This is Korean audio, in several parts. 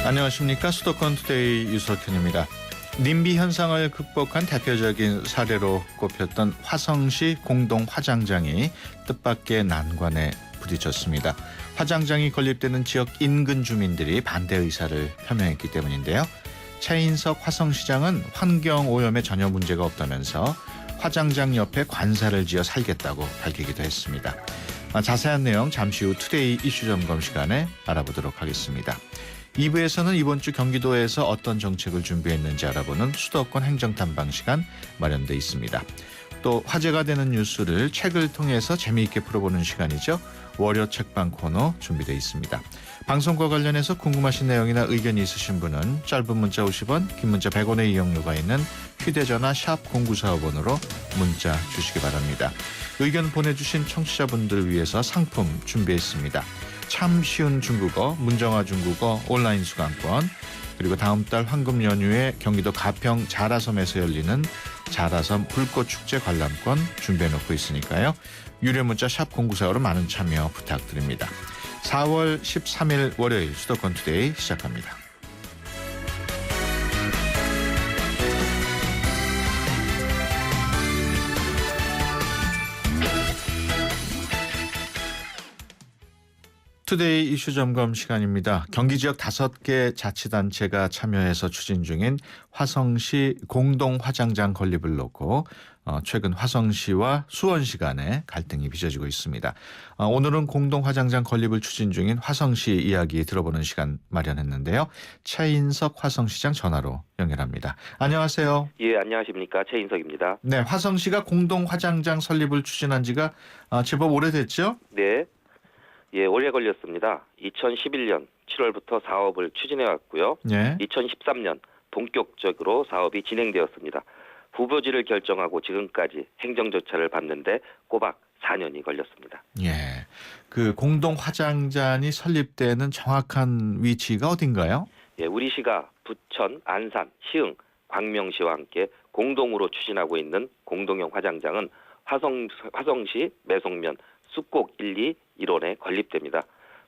안녕하십니까. 수도권 투데이 유석현입니다. 님비 현상을 극복한 대표적인 사례로 꼽혔던 화성시 공동 화장장이 뜻밖의 난관에 부딪혔습니다. 화장장이 건립되는 지역 인근 주민들이 반대 의사를 표명했기 때문인데요. 최인석 화성시장은 환경오염에 전혀 문제가 없다면서 화장장 옆에 관사를 지어 살겠다고 밝히기도 했습니다. 자세한 내용 잠시 후 투데이 이슈 점검 시간에 알아보도록 하겠습니다. 2부에서는 이번 주 경기도에서 어떤 정책을 준비했는지 알아보는 수도권 행정탐방 시간 마련돼 있습니다. 또 화제가 되는 뉴스를 책을 통해서 재미있게 풀어보는 시간이죠. 월요 책방 코너 준비되어 있습니다. 방송과 관련해서 궁금하신 내용이나 의견이 있으신 분은 짧은 문자 50원, 긴 문자 100원의 이용료가 있는 휴대전화 샵 0945번으로 문자 주시기 바랍니다. 의견 보내주신 청취자분들을 위해서 상품 준비했습니다. 참 쉬운 중국어, 문정아 중국어 온라인 수강권, 그리고 다음 달 황금 연휴에 경기도 가평 자라섬에서 열리는 자라섬 불꽃축제 관람권 준비해놓고 있으니까요. 유료 문자 샵 0945로 많은 참여 부탁드립니다. 4월 13일 월요일 수도권 투데이 시작합니다. 투데이 이슈 점검 시간입니다. 경기 지역 5개 자치단체가 참여해서 추진 중인 화성시 공동 화장장 건립을 놓고 최근 화성시와 수원시 간에 갈등이 빚어지고 있습니다. 오늘은 공동 화장장 건립을 추진 중인 화성시 이야기 들어보는 시간 마련했는데요. 최인석 화성시장 전화로 연결합니다. 안녕하세요. 예, 안녕하십니까. 최인석입니다. 네, 화성시가 공동 화장장 설립을 추진한 지가 제법 오래됐죠? 네. 예, 오래 걸렸습니다. 2011년 7월부터 사업을 추진해 왔고요. 네. 2013년 본격적으로 사업이 진행되었습니다. 후보지를 결정하고 지금까지 행정 절차를 밟는데 꼬박 4년이 걸렸습니다. 예. 그 공동 화장장이 설립되는 정확한 위치가 어딘가요? 예, 우리 시가 부천, 안산, 시흥, 광명시와 함께 공동으로 추진하고 있는 공동형 화장장은 화성시 매송면 숲곡 1, 2, 1원에 건립됩니다.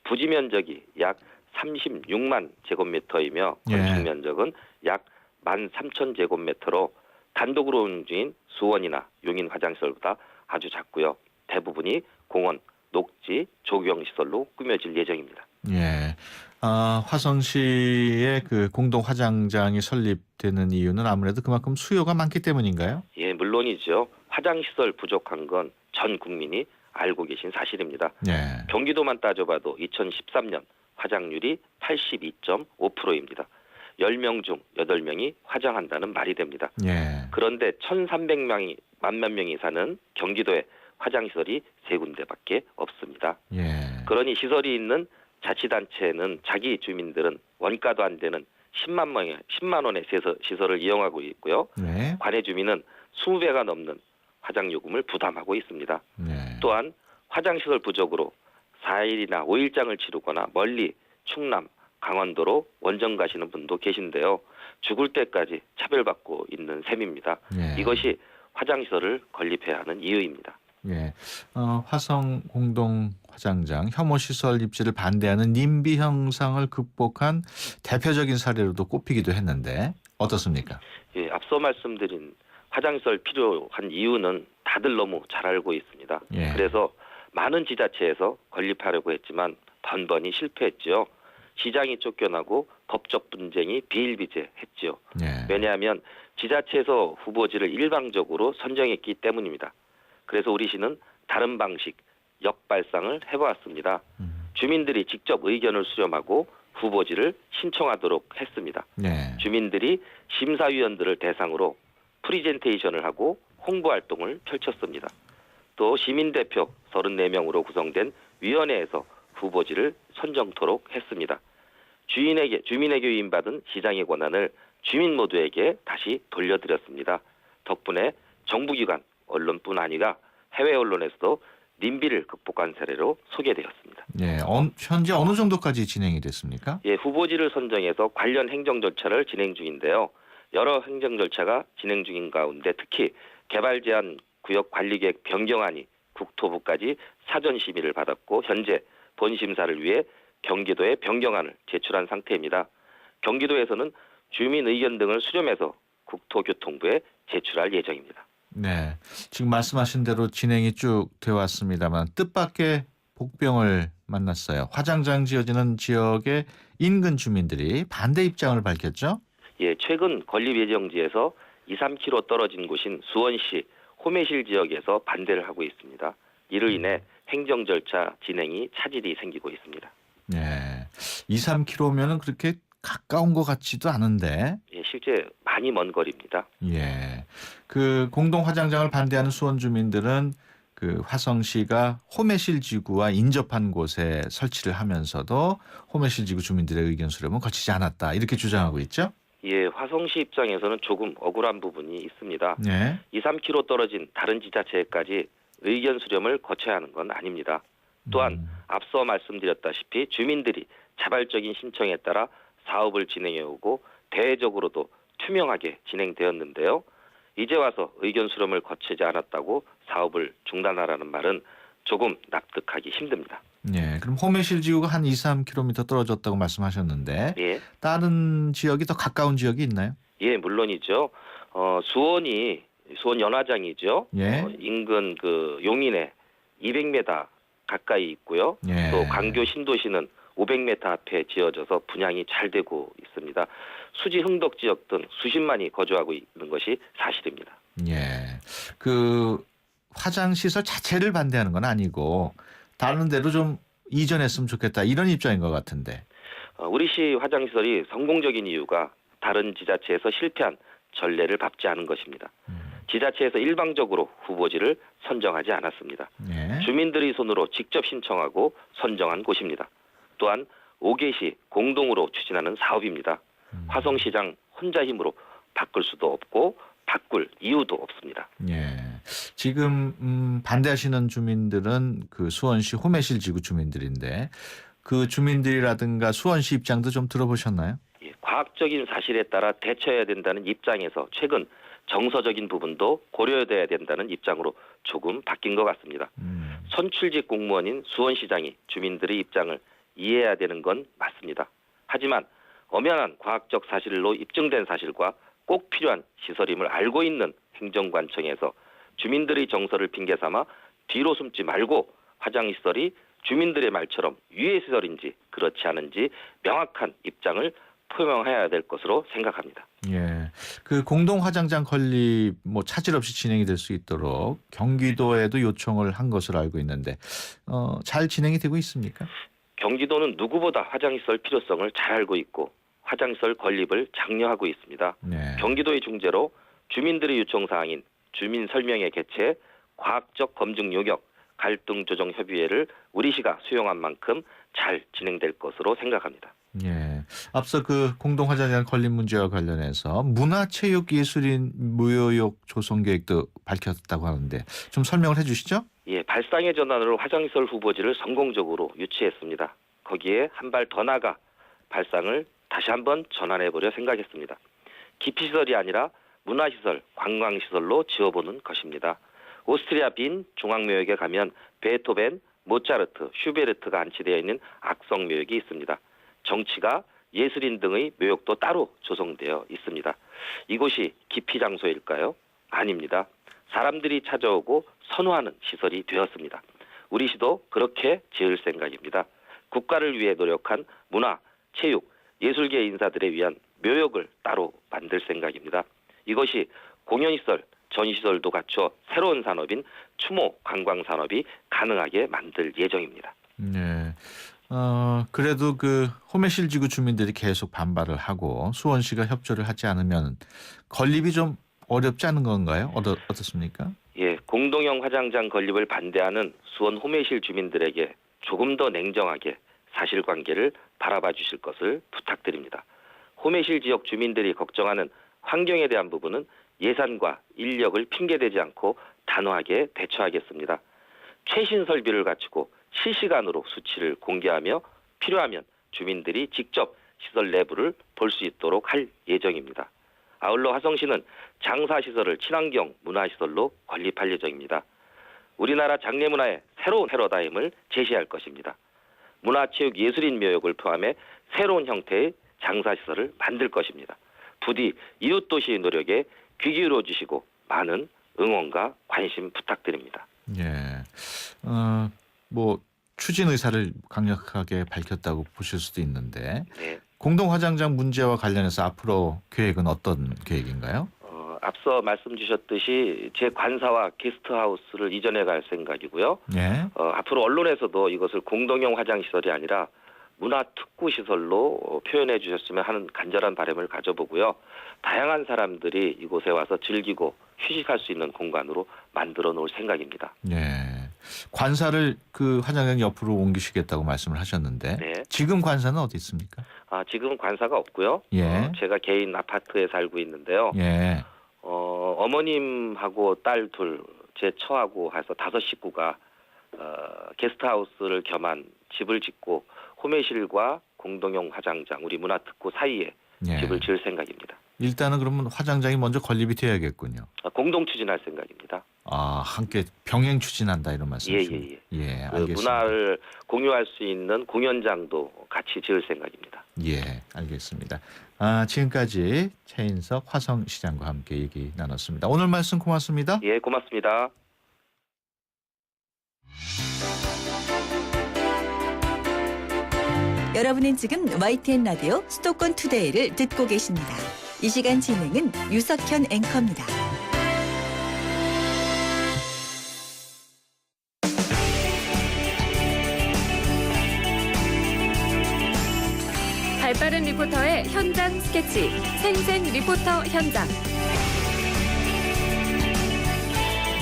부지 면적이 약 36만 제곱미터이며 건축 면적은 약 13,000제곱미터로 단독으로 운영 중인 수원이나 용인 화장시설보다 아주 작고요. 대부분이 공원, 녹지, 조경시설로 꾸며질 예정입니다. 예. 화성시의 그 공동 화장장이 설립되는 이유는 아무래도 그만큼 수요가 많기 때문인가요? 예, 물론이죠. 화장시설 부족한 건 전 국민이 알고 계신 사실입니다. 예. 경기도만 따져봐도 2013년 화장률이 82.5%입니다. 10명 중 8명이 화장한다는 말이 됩니다. 예. 그런데 1,300명이 만만 명이 사는 경기도에 화장시설이 3군데밖에 없습니다. 예. 그러니 시설이 있는 자치단체는 자기 주민들은 원가도 안 되는 10만 원의 시설을 이용하고 있고요. 네. 관내 주민은 20배가 넘는 화장요금을 부담하고 있습니다. 네. 또한 화장시설 부족으로 4일이나 5일장을 치르거나 멀리 충남, 강원도로 원정 가시는 분도 계신데요. 죽을 때까지 차별받고 있는 셈입니다. 예. 이것이 화장시설을 건립해야 하는 이유입니다. 예. 화성 공동 화장장 혐오 시설 입지를 반대하는 님비 현상을 극복한 대표적인 사례로도 꼽히기도 했는데 어떻습니까? 예, 앞서 말씀드린 화장시설 필요한 이유는 다들 너무 잘 알고 있습니다. 예. 그래서 많은 지자체에서 건립하려고 했지만 번번이 실패했지요. 시장이 쫓겨나고 법적 분쟁이 비일비재했지요. 예. 왜냐하면 지자체에서 후보지를 일방적으로 선정했기 때문입니다. 그래서 우리 시는 다른 방식, 역발상을 해보았습니다. 주민들이 직접 의견을 수렴하고 후보지를 신청하도록 했습니다. 예. 주민들이 심사위원들을 대상으로 프리젠테이션을 하고 홍보활동을 펼쳤습니다. 또 시민대표 34명으로 구성된 위원회에서 후보지를 선정토록 했습니다. 주민에게 위임받은 시장의 권한을 주민 모두에게 다시 돌려드렸습니다. 덕분에 정부기관, 언론뿐 아니라 해외 언론에서도 님비를 극복한 사례로 소개되었습니다. 예. 현재 어느 정도까지 진행이 됐습니까? 예, 후보지를 선정해서 관련 행정 절차를 진행 중인데요. 여러 행정 절차가 진행 중인 가운데 특히 개발 제한 구역 관리계획 변경안이 국토부까지 사전 심의를 받았고 현재 본심사를 위해 경기도에 변경안을 제출한 상태입니다. 경기도에서는 주민 의견 등을 수렴해서 국토교통부에 제출할 예정입니다. 네. 지금 말씀하신 대로 진행이 쭉 되어 왔습니다만 뜻밖의 복병을 만났어요. 화장장 지어지는 지역의 인근 주민들이 반대 입장을 밝혔죠. 예, 최근 건립 예정지에서 2, 3km 떨어진 곳인 수원시 호매실 지역에서 반대를 하고 있습니다. 이로 인해 행정 절차 진행이 차질이 생기고 있습니다. 네. 2, 3km면은 그렇게 가까운 것 같지도 않은데. 예, 실제 많이 먼 거리입니다. 예. 그 공동 화장장을 반대하는 수원 주민들은 그 화성시가 호매실 지구와 인접한 곳에 설치를 하면서도 호매실 지구 주민들의 의견 수렴은 거치지 않았다. 이렇게 주장하고 있죠. 예, 화성시 입장에서는 조금 억울한 부분이 있습니다. 네. 2, 3km 떨어진 다른 지자체까지 의견 수렴을 거쳐야 하는 건 아닙니다. 또한 앞서 말씀드렸다시피 주민들이 자발적인 신청에 따라 사업을 진행해 오고 대외적으로도 투명하게 진행되었는데요. 이제 와서 의견 수렴을 거치지 않았다고 사업을 중단하라는 말은 조금 납득하기 힘듭니다. 예. 그럼 호매실 지구가 한 2, 3km 떨어졌다고 말씀하셨는데 예, 다른 지역이 더 가까운 지역이 있나요? 예, 물론이죠. 수원 연화장이죠. 예. 인근 그 용인에 200m 가까이 있고요. 예. 또 광교 신도시는 500m 앞에 지어져서 분양이 잘 되고 있습니다. 수지 흥덕 지역 등 수십만이 거주하고 있는 것이 사실입니다. 예. 그 화장 시설 자체를 반대하는 건 아니고 다른 데로 좀 이전했으면 좋겠다 이런 입장인 것 같은데. 우리시 화장시설이 성공적인 이유가 다른 지자체에서 실패한 전례를 밟지 않은 것입니다. 지자체에서 일방적으로 후보지를 선정하지 않았습니다. 예. 주민들이 손으로 직접 신청하고 선정한 곳입니다. 또한 5개시 공동으로 추진하는 사업입니다. 화성시장 혼자 힘으로 바꿀 수도 없고 바꿀 이유도 없습니다. 예. 지금 반대하시는 주민들은 그 수원시 호매실 지구 주민들인데 그 주민들이라든가 수원시 입장도 좀 들어보셨나요? 예, 과학적인 사실에 따라 대처해야 된다는 입장에서 최근 정서적인 부분도 고려돼야 된다는 입장으로 조금 바뀐 것 같습니다. 선출직 공무원인 수원시장이 주민들의 입장을 이해해야 되는 건 맞습니다. 하지만 엄연한 과학적 사실로 입증된 사실과 꼭 필요한 시설임을 알고 있는 행정관청에서 주민들의 정서를 핑계 삼아 뒤로 숨지 말고 화장시설이 주민들의 말처럼 유해시설인지 그렇지 않은지 명확한 입장을 표명해야 될 것으로 생각합니다. 예. 그 공동 화장장 건립 뭐 차질 없이 진행이 될 수 있도록 경기도에도 요청을 한 것으로 알고 있는데 잘 진행이 되고 있습니까? 경기도는 누구보다 화장시설 필요성을 잘 알고 있고 화장시설 건립을 장려하고 있습니다. 네. 경기도의 중재로 주민들의 요청 사항인 주민 설명회 개최, 과학적 검증 요격, 갈등 조정 협의회를 우리시가 수용한 만큼 잘 진행될 것으로 생각합니다. 예. 앞서 그 공동 화장장 건립 문제와 관련해서 문화체육예술인 무효역 조성 계획도 밝혔다고 하는데 좀 설명을 해주시죠. 예, 발상의 전환으로 화장시설 후보지를 성공적으로 유치했습니다. 거기에 한 발 더 나가 발상을 다시 한번 전환해보려 생각했습니다. 기피시설이 아니라 문화시설, 관광시설로 지어보는 것입니다. 오스트리아 빈 중앙묘역에 가면 베토벤, 모차르트, 슈베르트가 안치되어 있는 악성묘역이 있습니다. 정치가, 예술인 등의 묘역도 따로 조성되어 있습니다. 이곳이 기피 장소일까요? 아닙니다. 사람들이 찾아오고 선호하는 시설이 되었습니다. 우리 시도 그렇게 지을 생각입니다. 국가를 위해 노력한 문화, 체육, 예술계 인사들에 위한 묘역을 따로 만들 생각입니다. 이것이 공연시설, 전시설도 갖춰 새로운 산업인 추모 관광산업이 가능하게 만들 예정입니다. 네. 그래도 그 호매실 지구 주민들이 계속 반발을 하고 수원시가 협조를 하지 않으면 건립이 좀 어렵지 않은 건가요? 어떻습니까? 예, 공동형 화장장 건립을 반대하는 수원 호매실 주민들에게 조금 더 냉정하게 사실관계를 바라봐 주실 것을 부탁드립니다. 호매실 지역 주민들이 걱정하는 환경에 대한 부분은 예산과 인력을 핑계대지 않고 단호하게 대처하겠습니다. 최신 설비를 갖추고 실시간으로 수치를 공개하며 필요하면 주민들이 직접 시설 내부를 볼 수 있도록 할 예정입니다. 아울러 화성시는 장사시설을 친환경 문화시설로 건립할 예정입니다. 우리나라 장례문화의 새로운 패러다임을 제시할 것입니다. 문화체육예술인 묘역을 포함해 새로운 형태의 장사시설을 만들 것입니다. 부디 이웃도시 노력에 귀 기울여 주시고 많은 응원과 관심 부탁드립니다. 예. 뭐 추진 의사를 강력하게 밝혔다고 보실 수도 있는데 네. 공동화장장 문제와 관련해서 앞으로 계획은 어떤 계획인가요? 앞서 말씀 주셨듯이 제 관사와 게스트하우스를 이전해 갈 생각이고요. 예. 앞으로 언론에서도 이것을 공동형 화장시설이 아니라 문화특구시설로 표현해 주셨으면 하는 간절한 바람을 가져보고요. 다양한 사람들이 이곳에 와서 즐기고 휴식할 수 있는 공간으로 만들어 놓을 생각입니다. 예. 관사를 그 화장장 옆으로 옮기시겠다고 말씀을 하셨는데 네. 지금 관사는 어디 있습니까? 지금 관사가 없고요. 예. 제가 개인 아파트에 살고 있는데요. 예. 어머님하고 딸 둘, 제 처하고 해서 5 식구가 게스트하우스를 겸한 집을 짓고 홈회실과 공동용 화장장, 우리 문화특구 사이에 예. 집을 지을 생각입니다. 일단은 그러면 화장장이 먼저 건립이 돼야겠군요. 공동 추진할 생각입니다. 함께 병행 추진한다 이런 말씀이시죠? 예, 그 알겠습니다. 문화를 공유할 수 있는 공연장도 같이 지을 생각입니다. 예, 알겠습니다. 지금까지 최인석 화성시장과 함께 얘기 나눴습니다. 오늘 말씀 고맙습니다. 예, 고맙습니다. 여러분은 지금 YTN 라디오 수도권 투데이를 듣고 계십니다. 이 시간 진행은 유석현 앵커입니다. 발빠른 리포터의 현장 스케치, 생생 리포터 현장.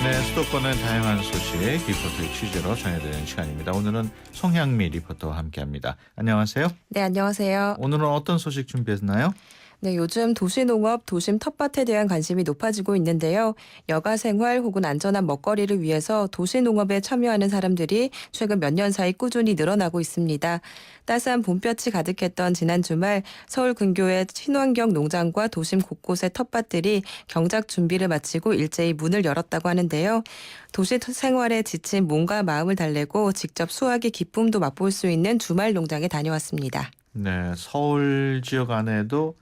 네, 수도권의 다양한 소식 리포터의 취재로 전해드리는 시간입니다. 오늘은 송향미 리포터와 함께합니다. 안녕하세요. 네, 안녕하세요. 오늘은 어떤 소식 준비했나요? 네, 요즘 도시농업, 도심 텃밭에 대한 관심이 높아지고 있는데요. 여가 생활 혹은 안전한 먹거리를 위해서 도시농업에 참여하는 사람들이 최근 몇 년 사이 꾸준히 늘어나고 있습니다. 따스한 봄볕이 가득했던 지난 주말 서울 근교의 친환경 농장과 도심 곳곳의 텃밭들이 경작 준비를 마치고 일제히 문을 열었다고 하는데요. 도시 생활에 지친 몸과 마음을 달래고 직접 수확의 기쁨도 맛볼 수 있는 주말 농장에 다녀왔습니다. 네, 서울 지역 안에도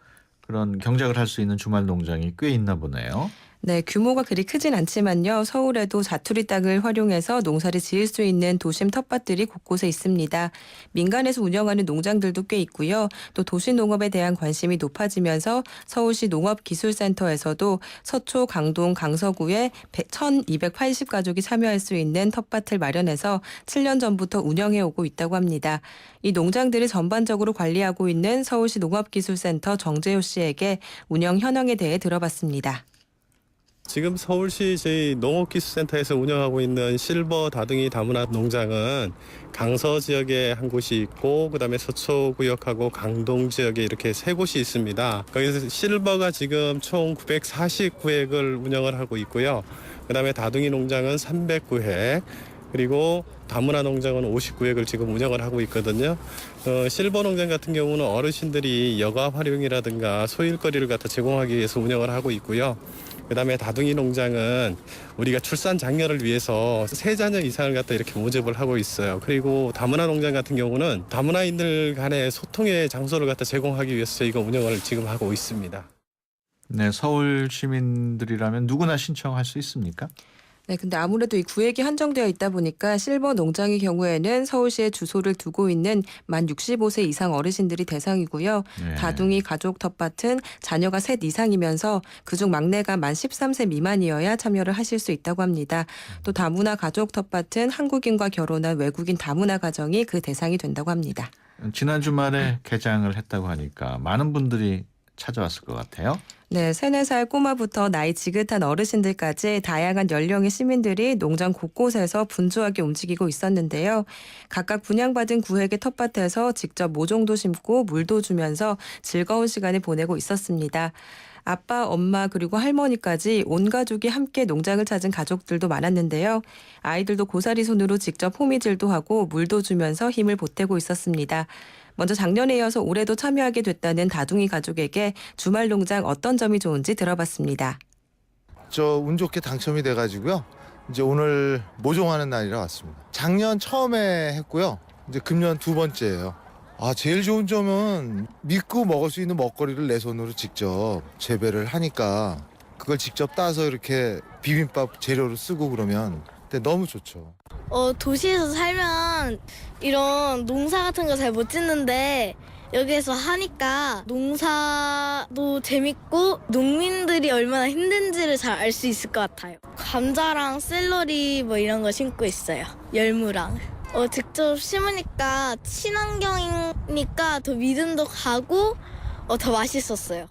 그런 경작을 할 수 있는 주말 농장이 꽤 있나 보네요. 네, 규모가 그리 크진 않지만요. 서울에도 자투리 땅을 활용해서 농사를 지을 수 있는 도심 텃밭들이 곳곳에 있습니다. 민간에서 운영하는 농장들도 꽤 있고요. 또 도시농업에 대한 관심이 높아지면서 서울시 농업기술센터에서도 서초, 강동, 강서구에 1,280가족이 참여할 수 있는 텃밭을 마련해서 7년 전부터 운영해오고 있다고 합니다. 이 농장들을 전반적으로 관리하고 있는 서울시 농업기술센터 정재호 씨에게 운영 현황에 대해 들어봤습니다. 지금 서울시 저희 농업기술센터에서 운영하고 있는 실버 다둥이 다문화 농장은 강서 지역에 한 곳이 있고 그다음에 서초구역하고 강동 지역에 이렇게 3곳이 있습니다. 거기서 실버가 지금 총 949획을 운영을 하고 있고요. 그다음에 다둥이 농장은 309획 그리고 다문화 농장은 59획을 지금 운영을 하고 있거든요. 실버 농장 같은 경우는 어르신들이 여가 활용이라든가 소일거리를 갖다 제공하기 위해서 운영을 하고 있고요. 그다음에 다둥이 농장은 우리가 출산 장려를 위해서 3자녀 이상을 갖다 이렇게 모집을 하고 있어요. 그리고 다문화 농장 같은 경우는 다문화인들 간의 소통의 장소를 갖다 제공하기 위해서 저희가 운영을 지금 하고 있습니다. 네, 서울 시민들이라면 누구나 신청할 수 있습니까? 네, 근데 아무래도 이 구획이 한정되어 있다 보니까 실버 농장의 경우에는 서울시에 주소를 두고 있는 만 65세 이상 어르신들이 대상이고요. 네. 다둥이 가족 텃밭은 자녀가 셋 이상이면서 그중 막내가 만 13세 미만이어야 참여를 하실 수 있다고 합니다. 또 다문화 가족 텃밭은 한국인과 결혼한 외국인 다문화 가정이 그 대상이 된다고 합니다. 지난 주말에 개장을 했다고 하니까 많은 분들이 찾아왔을 것 같아요. 네, 3, 4살 꼬마부터 나이 지긋한 어르신들까지 다양한 연령의 시민들이 농장 곳곳에서 분주하게 움직이고 있었는데요. 각각 분양받은 구획의 텃밭에서 직접 모종도 심고 물도 주면서 즐거운 시간을 보내고 있었습니다. 아빠, 엄마 그리고 할머니까지 온 가족이 함께 농장을 찾은 가족들도 많았는데요. 아이들도 고사리 손으로 직접 호미질도 하고 물도 주면서 힘을 보태고 있었습니다. 먼저 작년에 이어서 올해도 참여하게 됐다는 다둥이 가족에게 주말 농장 어떤 점이 좋은지 들어봤습니다. 저 운 좋게 당첨이 돼가지고요. 이제 오늘 모종하는 날이라 왔습니다. 작년 처음에 했고요. 이제 금년 2번째예요. 제일 좋은 점은 믿고 먹을 수 있는 먹거리를 내 손으로 직접 재배를 하니까 그걸 직접 따서 이렇게 비빔밥 재료로 쓰고 그러면 너무 좋죠. 도시에서 살면 이런 농사 같은 거 잘 못 짓는데 여기에서 하니까 농사도 재밌고 농민들이 얼마나 힘든지를 잘 알 수 있을 것 같아요. 감자랑 샐러리 뭐 이런 거 심고 있어요. 열무랑. 직접 심으니까 친환경이니까 더 믿음도 가고 더 맛있었어요.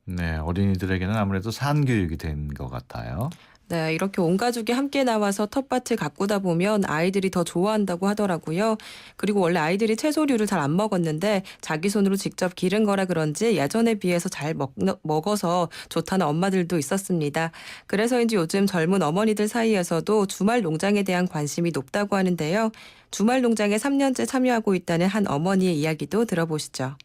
네, 어린이들에게는 아무래도 산교육이 된 것 같아요. 네, 이렇게 온 가족이 함께 나와서 텃밭을 가꾸다 보면 아이들이 더 좋아한다고 하더라고요. 그리고 원래 아이들이 채소류를 잘 안 먹었는데 자기 손으로 직접 기른 거라 그런지 예전에 비해서 잘 먹어서 좋다는 엄마들도 있었습니다. 그래서인지 요즘 젊은 어머니들 사이에서도 주말 농장에 대한 관심이 높다고 하는데요. 주말 농장에 3년째 참여하고 있다는 한 어머니의 이야기도 들어보시죠.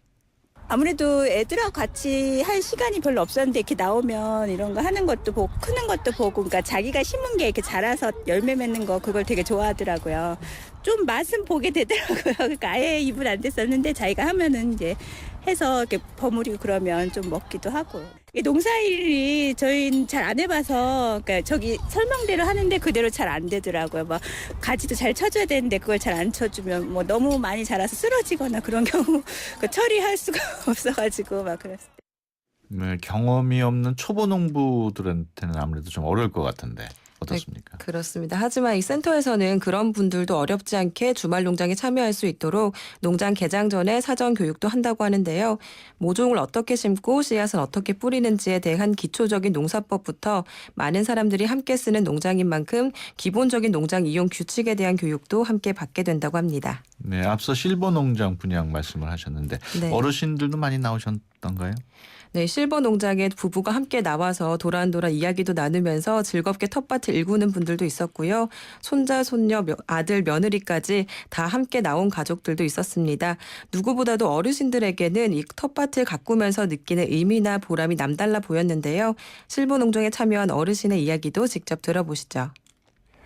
아무래도 애들하고 같이 할 시간이 별로 없었는데 이렇게 나오면 이런 거 하는 것도 보고 크는 것도 보고 그러니까 자기가 심은 게 이렇게 자라서 열매 맺는 거 그걸 되게 좋아하더라고요. 좀 맛은 보게 되더라고요. 그러니까 아예 입은 안 됐었는데 자기가 하면은 이제 해서 이렇게 버무리고 그러면 좀 먹기도 하고. 농사일이 저희는 잘 안 해봐서 그러니까 저기 설명대로 하는데 그대로 잘 안 되더라고요. 막 가지도 잘 쳐줘야 되는데 그걸 잘 안 쳐주면 뭐 너무 많이 자라서 쓰러지거나 그런 경우 처리할 수가 없어가지고 막 그랬어요. 네, 경험이 없는 초보 농부들한테는 아무래도 좀 어려울 것 같은데 어떻습니까? 네, 그렇습니다. 하지만 이 센터에서는 그런 분들도 어렵지 않게 주말 농장에 참여할 수 있도록 농장 개장 전에 사전 교육도 한다고 하는데요. 모종을 어떻게 심고 씨앗은 어떻게 뿌리는지에 대한 기초적인 농사법부터 많은 사람들이 함께 쓰는 농장인 만큼 기본적인 농장 이용 규칙에 대한 교육도 함께 받게 된다고 합니다. 네, 앞서 실버 농장 분양 말씀을 하셨는데 네. 어르신들도 많이 나오셨던가요? 네, 실버 농장에 부부가 함께 나와서 도란도란 이야기도 나누면서 즐겁게 텃밭을 일구는 분들도 있었고요. 손자, 손녀, 아들, 며느리까지 다 함께 나온 가족들도 있었습니다. 누구보다도 어르신들에게는 이 텃밭을 가꾸면서 느끼는 의미나 보람이 남달라 보였는데요. 실버 농장에 참여한 어르신의 이야기도 직접 들어보시죠.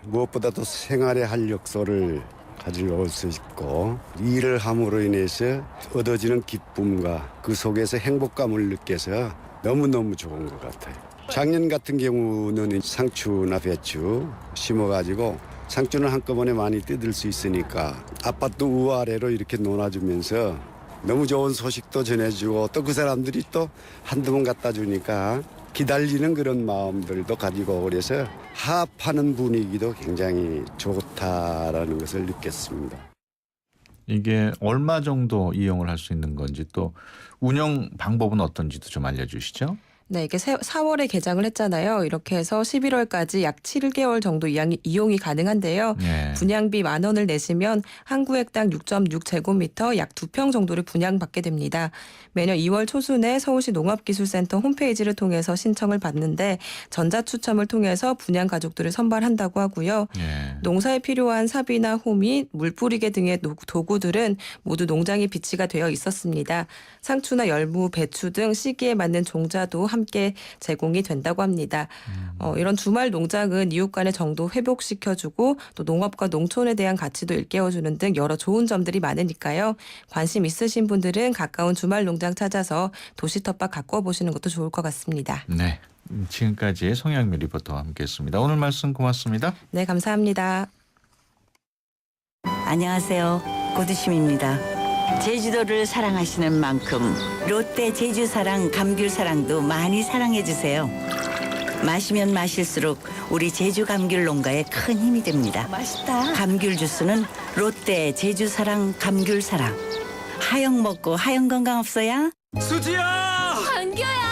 무엇보다도 생활의 활력소를 가지고 수 있고 일을 함으로 인해서 얻어지는 기쁨과 그 속에서 행복감을 느껴서 너무너무 좋은 것 같아요. 작년 같은 경우는 상추나 배추 심어가지고 상추는 한꺼번에 많이 뜯을 수 있으니까 아파트 우아래로 이렇게 논아주면서 너무 좋은 소식도 전해주고 또 그 사람들이 또 한두 번 갖다 주니까 기다리는 그런 마음들도 가지고 그래서 합하는 분위기도 굉장히 좋다라는 것을 느꼈습니다. 이게 얼마 정도 이용을 할 수 있는 건지 또 운영 방법은 어떤지도 좀 알려주시죠. 네, 이게 4월에 개장을 했잖아요. 이렇게 해서 11월까지 약 7개월 정도 이용이 가능한데요. 네. 분양비 10,000원을 내시면 한 구획당 6.6제곱미터 약 2평 정도를 분양받게 됩니다. 매년 2월 초순에 서울시 농업기술센터 홈페이지를 통해서 신청을 받는데 전자추첨을 통해서 분양 가족들을 선발한다고 하고요. 네. 농사에 필요한 삽이나 호미, 물뿌리개 등의 도구들은 모두 농장에 비치가 되어 있었습니다. 상추나 열무, 배추 등 시기에 맞는 종자도 함께 제공이 된다고 합니다. 이런 주말 농장은 이웃 간의 정도 회복시켜주고 또 농업과 농촌에 대한 가치도 일깨워주는 등 여러 좋은 점들이 많으니까요. 관심 있으신 분들은 가까운 주말 농장 찾아서 도시 텃밭 가꾸어 보시는 것도 좋을 것 같습니다. 네, 지금까지 송영미 리포터와 함께했습니다. 오늘 말씀 고맙습니다. 네, 감사합니다. 안녕하세요. 고두심입니다. 제주도를 사랑하시는 만큼 롯데 제주사랑 감귤사랑도 많이 사랑해 주세요. 마시면 마실수록 우리 제주 감귤 농가에 큰 힘이 됩니다. 맛있다. 감귤 주스는 롯데 제주사랑 감귤사랑. 하영 먹고 하영 건강 없어야? 수지야! 광교야!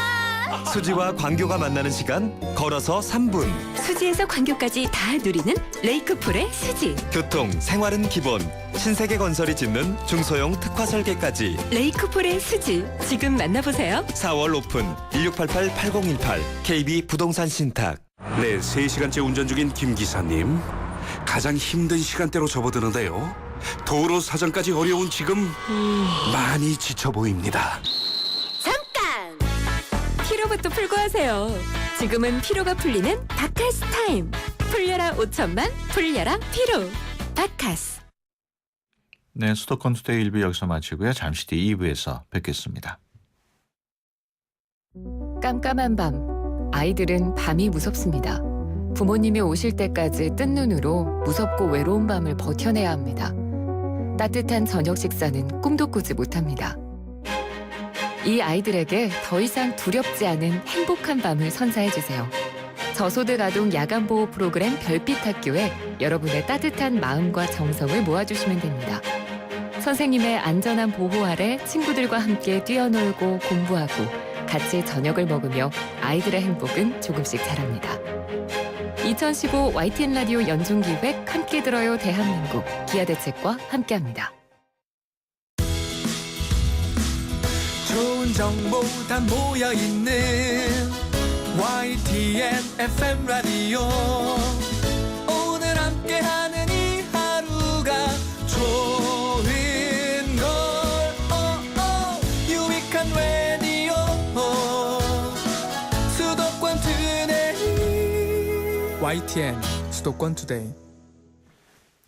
수지와 광교가 만나는 시간 걸어서 3분. 수지에서 광교까지 다 누리는 레이크풀의 수지. 교통, 생활은 기본. 신세계 건설이 짓는 중소형 특화 설계까지. 레이크풀의 수지. 지금 만나보세요. 4월 오픈 1688-8018 KB 부동산 신탁. 네, 3시간째 운전 중인 김 기사님. 가장 힘든 시간대로 접어드는데요. 도로 사정까지 어려운 지금 많이 지쳐 보입니다. 잠깐! 피로부터 풀고 하세요. 지금은 피로가 풀리는 바카스 타임. 풀려라 5천만, 풀려라 피로. 바카스. 네, 수도권 투데이 1부 여기서 마치고요. 잠시 뒤 2부에서 뵙겠습니다. 깜깜한 밤, 아이들은 밤이 무섭습니다. 부모님이 오실 때까지 뜬 눈으로 무섭고 외로운 밤을 버텨내야 합니다. 따뜻한 저녁 식사는 꿈도 꾸지 못합니다. 이 아이들에게 더 이상 두렵지 않은 행복한 밤을 선사해주세요. 저소득 아동 야간 보호 프로그램 별빛 학교에 여러분의 따뜻한 마음과 정성을 모아주시면 됩니다. 선생님의 안전한 보호 아래 친구들과 함께 뛰어놀고 공부하고 같이 저녁을 먹으며 아이들의 행복은 조금씩 자랍니다. 2015 YTN 라디오 연중기획 함께 들어요 대한민국 기아대책과 함께합니다. 좋은 정보 다 모여있는 YTN FM 라디오 오늘 함께하는 이 하루가 좋은 걸 유익한 라디오 수도권 투데이 YTN 수도권 투데이.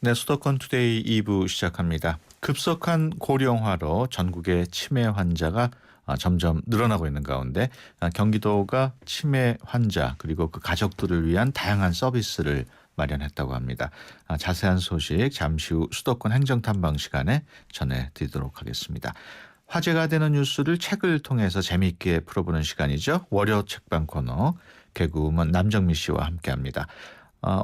네, 수도권 투데이 2부 시작합니다. 급속한 고령화로 전국의 치매 환자가 점점 늘어나고 있는 가운데 경기도가 치매 환자 그리고 그 가족들을 위한 다양한 서비스를 마련했다고 합니다. 자세한 소식 잠시 후 수도권 행정탐방 시간에 전해드리도록 하겠습니다. 화제가 되는 뉴스를 책을 통해서 재미있게 풀어보는 시간이죠. 월요 책방 코너 개그우먼 남정미 씨와 함께합니다.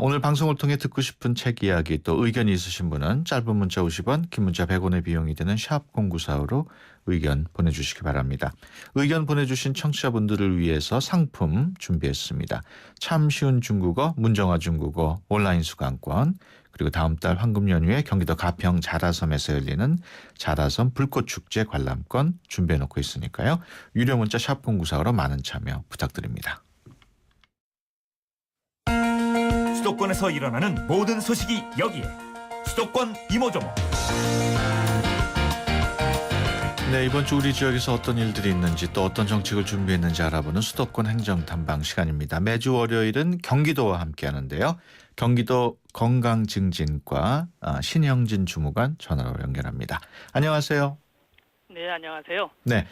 오늘 방송을 통해 듣고 싶은 책 이야기 또 의견이 있으신 분은 짧은 문자 50원, 긴 문자 100원의 비용이 드는 샵 0945로 의견 보내주시기 바랍니다. 의견 보내주신 청취자분들을 위해서 상품 준비했습니다. 참 쉬운 중국어, 문정아 중국어 온라인 수강권, 그리고 다음 달 황금 연휴에 경기도 가평 자라섬에서 열리는 자라섬 불꽃축제 관람권 준비해놓고 있으니까요. 유료 문자 샵 0945로 많은 참여 부탁드립니다. 수도권에서 일어나는 모든 소식이 여기에 수도권 이모저모. 네, 이번 주 우리 지역에서 어떤 일들이 있는지 또 어떤 정책을 준비했는지 알아보는 수도권 행정탐방 시간입니다. 매주 월요일은 경기도와 함께하는데요. 경기도 건강증진과 신형진 주무관 전화로 연결합니다. 안녕하세요. 네, 안녕하세요. 네,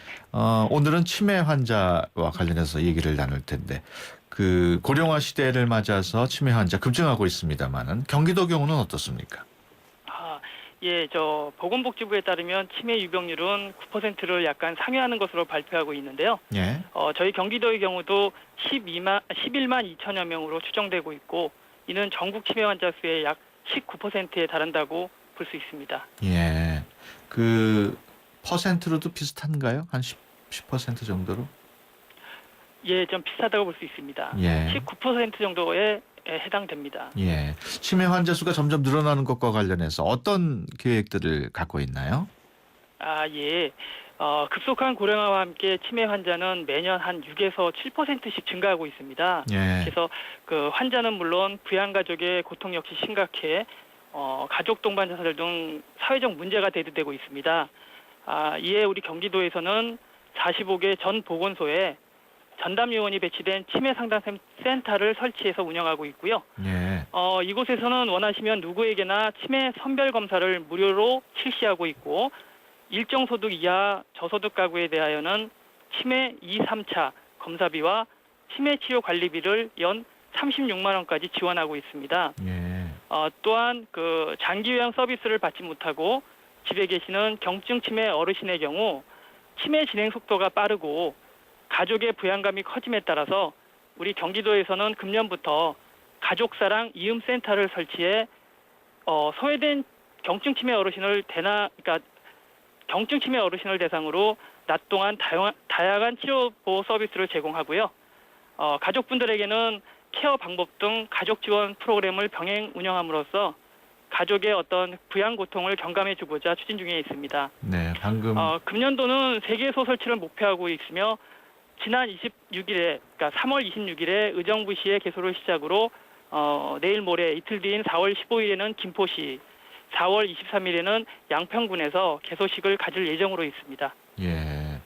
오늘은 치매 환자와 관련해서 얘기를 나눌 텐데 그 고령화 시대를 맞아서 치매 환자 급증하고 있습니다만은 경기도 경우는 어떻습니까? 예, 보건복지부에 따르면 치매 유병률은 9%를 약간 상회하는 것으로 발표하고 있는데요. 예. 저희 경기도의 경우도 11만 2천여 명으로 추정되고 있고 이는 전국 치매 환자 수의 약 19%에 달한다고 볼 수 있습니다. 예. 그 퍼센트로도 비슷한가요? 한 10% 정도로? 예, 좀 비슷하다고 볼 수 있습니다. 예. 19% 정도에 해당됩니다. 예. 치매 환자 수가 점점 늘어나는 것과 관련해서 어떤 계획들을 갖고 있나요? 예. 급속한 고령화와 함께 치매 환자는 매년 한 6에서 7%씩 증가하고 있습니다. 예. 그래서 그 환자는 물론 부양가족의 고통 역시 심각해 가족 동반 자살 등 사회적 문제가 대두되고 있습니다. 이에 우리 경기도에서는 45개 전 보건소에 전담 요원이 배치된 치매 상담 센터를 설치해서 운영하고 있고요. 예. 이곳에서는 원하시면 누구에게나 치매 선별 검사를 무료로 실시하고 있고 일정 소득 이하 저소득 가구에 대하여는 치매 2, 3차 검사비와 치매 치료 관리비를 연 36만 원까지 지원하고 있습니다. 예. 또한 그 장기 요양 서비스를 받지 못하고 집에 계시는 경증 치매 어르신의 경우 치매 진행 속도가 빠르고 가족의 부양감이 커짐에 따라서 우리 경기도에서는 금년부터 가족사랑 이음센터를 설치해 소외된 경증 치매 어르신을 경증 치매 어르신을 대상으로 낮 동안 다양한 치료 보호 서비스를 제공하고요. 가족분들에게는 케어 방법 등 가족 지원 프로그램을 병행 운영함으로써 가족의 어떤 부양 고통을 경감해주고자 추진 중에 있습니다. 네, 방금 금년도는 3개소 설치를 목표하고 있으며 지난 26일에, 그러니까 3월 26일에 의정부시의 개소를 시작으로 내일 모레 이틀 뒤인 4월 15일에는 김포시, 4월 23일에는 양평군에서 개소식을 가질 예정으로 있습니다. 예. 네.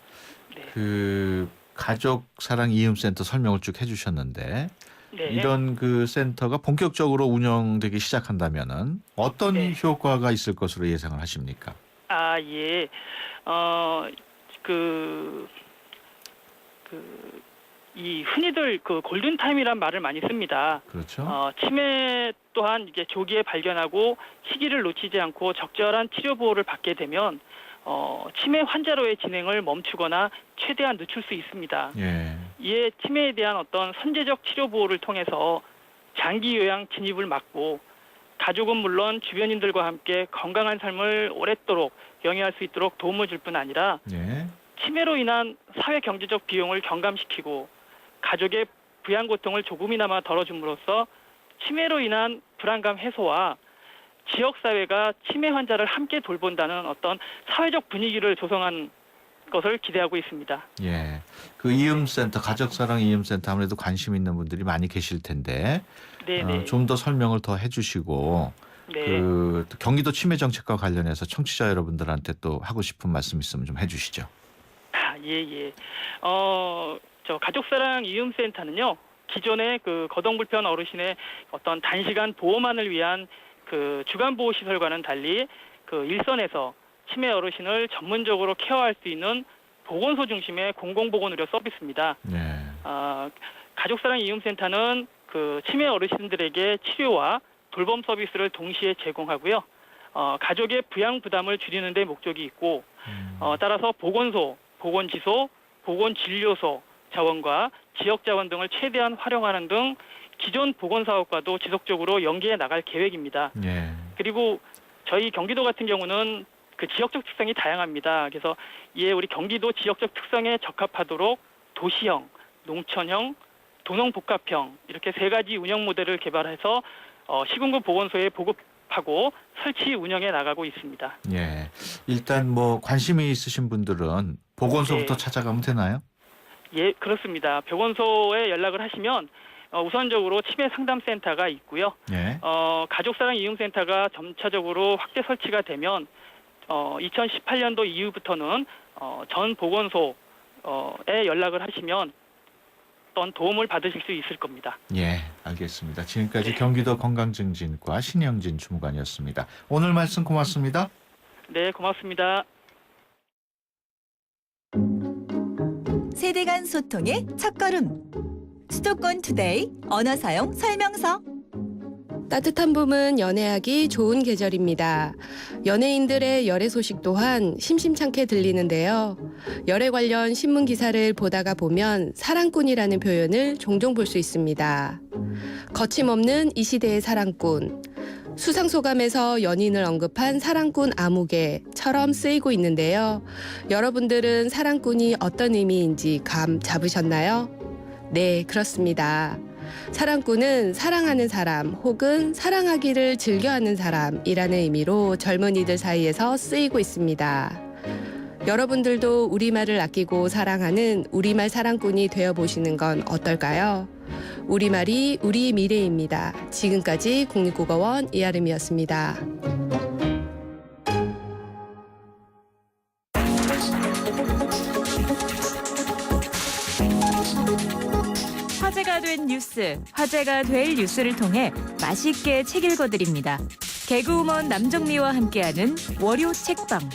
그 가족 사랑 이음센터 설명을 쭉 해주셨는데 네. 이런 그 센터가 본격적으로 운영되기 시작한다면은 어떤 네. 효과가 있을 것으로 예상을 하십니까? 아, 예. 이 흔히들 그 골든타임이란 말을 많이 씁니다. 그렇죠. 치매 또한 이게 조기에 발견하고 시기를 놓치지 않고 적절한 치료 보호를 받게 되면 치매 환자로의 진행을 멈추거나 최대한 늦출 수 있습니다. 예. 이에 치매에 대한 어떤 선제적 치료 보호를 통해서 장기 요양 진입을 막고 가족은 물론 주변인들과 함께 건강한 삶을 오랫도록 영위할 수 있도록 도움을 줄 뿐 아니라 예. 치매로 인한 사회 경제적 비용을 경감시키고 가족의 부양 고통을 조금이나마 덜어줌으로써 치매로 인한 불안감 해소와 지역 사회가 치매 환자를 함께 돌본다는 어떤 사회적 분위기를 조성한 것을 기대하고 있습니다. 예. 그 이음센터, 가족사랑 이음센터 아무래도 관심 있는 분들이 많이 계실 텐데 네네. 좀 더 설명을 더 해주시고 네. 그 경기도 치매 정책과 관련해서 청취자 여러분들한테 또 하고 싶은 말씀 있으면 좀 해주시죠. 예. 저 가족사랑 이음센터는요, 기존의 그 거동불편 어르신의 어떤 단시간 보호만을 위한 그 주간보호시설과는 달리 그 일선에서 치매 어르신을 전문적으로 케어할 수 있는 보건소 중심의 공공보건의료 서비스입니다. 네. 가족사랑 이음센터는 그 치매 어르신들에게 치료와 돌봄 서비스를 동시에 제공하고요. 가족의 부양 부담을 줄이는 데 목적이 있고 따라서 보건소, 보건지소, 보건진료소 자원과 지역 자원 등을 최대한 활용하는 등 기존 보건사업과도 지속적으로 연계해 나갈 계획입니다. 예. 그리고 저희 경기도 같은 경우는 그 지역적 특성이 다양합니다. 그래서 이에 우리 경기도 지역적 특성에 적합하도록 도시형, 농촌형, 도농복합형 이렇게 세 가지 운영 모델을 개발해서 시군구 보건소에 보급하고 설치 운영해 나가고 있습니다. 예. 일단 뭐 관심이 있으신 분들은 보건소부터 네. 찾아가면 되나요? 예, 그렇습니다. 보건소에 연락을 하시면 우선적으로 치매 상담센터가 있고요. 예. 가족사랑 이음센터가 점차적으로 확대 설치가 되면 2018년도 이후부터는 전 보건소에 연락을 하시면 어떤 도움을 받으실 수 있을 겁니다. 예, 알겠습니다. 지금까지 경기도 건강증진과 신영진 주무관이었습니다. 오늘 말씀 고맙습니다. 네, 고맙습니다. 세대 간 소통의 첫걸음. 수도권 투데이 언어 사용 설명서. 따뜻한 봄은 연애하기 좋은 계절입니다. 연예인들의 열애 소식 또한 심심찮게 들리는데요. 열애 관련 신문 기사를 보다가 보면 사랑꾼이라는 표현을 종종 볼 수 있습니다. 거침없는 이 시대의 사랑꾼. 수상소감에서 연인을 언급한 사랑꾼 아무개처럼 쓰이고 있는데요. 여러분들은 사랑꾼이 어떤 의미인지 감 잡으셨나요? 네, 그렇습니다. 사랑꾼은 사랑하는 사람 혹은 사랑하기를 즐겨하는 사람이라는 의미로 젊은이들 사이에서 쓰이고 있습니다. 여러분들도 우리말을 아끼고 사랑하는 우리말 사랑꾼이 되어보시는 건 어떨까요? 우리말이 우리의 미래입니다. 지금까지 국립국어원 이아름이었습니다. 화제가 된 뉴스, 화제가 될 뉴스를 통해 맛있게 책 읽어드립니다. 개그우먼 남정미와 함께하는 월요 책방.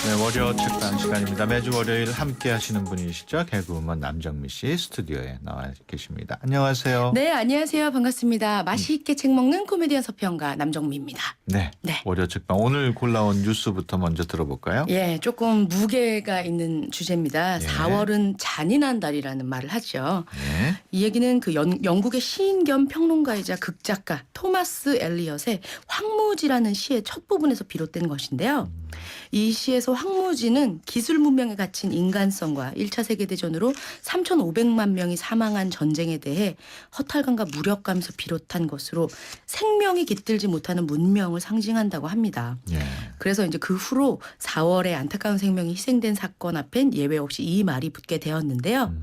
네, 월요 책방 시간입니다. 매주 월요일 함께 하시는 분이시죠. 개그우먼 남정미 씨 스튜디오에 나와 계십니다. 안녕하세요. 네, 안녕하세요. 반갑습니다. 맛있게 책 먹는 코미디언 서평가 남정미입니다. 네, 월요 책방 오늘 골라온 뉴스부터 먼저 들어볼까요? 예, 조금 무게가 있는 주제입니다. 예. 4월은 잔인한 달이라는 말을 하죠. 예. 이 얘기는 그 영국의 시인 겸 평론가이자 극작가 토마스 엘리엇의 황무지라는 시의 첫 부분에서 비롯된 것인데요. 이 시에서 황무지는 기술 문명에 갇힌 인간성과 1차 세계대전으로 3,500만 명이 사망한 전쟁에 대해 허탈감과 무력감에서 비롯한 것으로 생명이 깃들지 못하는 문명을 상징한다고 합니다. 예. 그래서 이제 그 후로 4월에 안타까운 생명이 희생된 사건 앞엔 예외 없이 이 말이 붙게 되었는데요.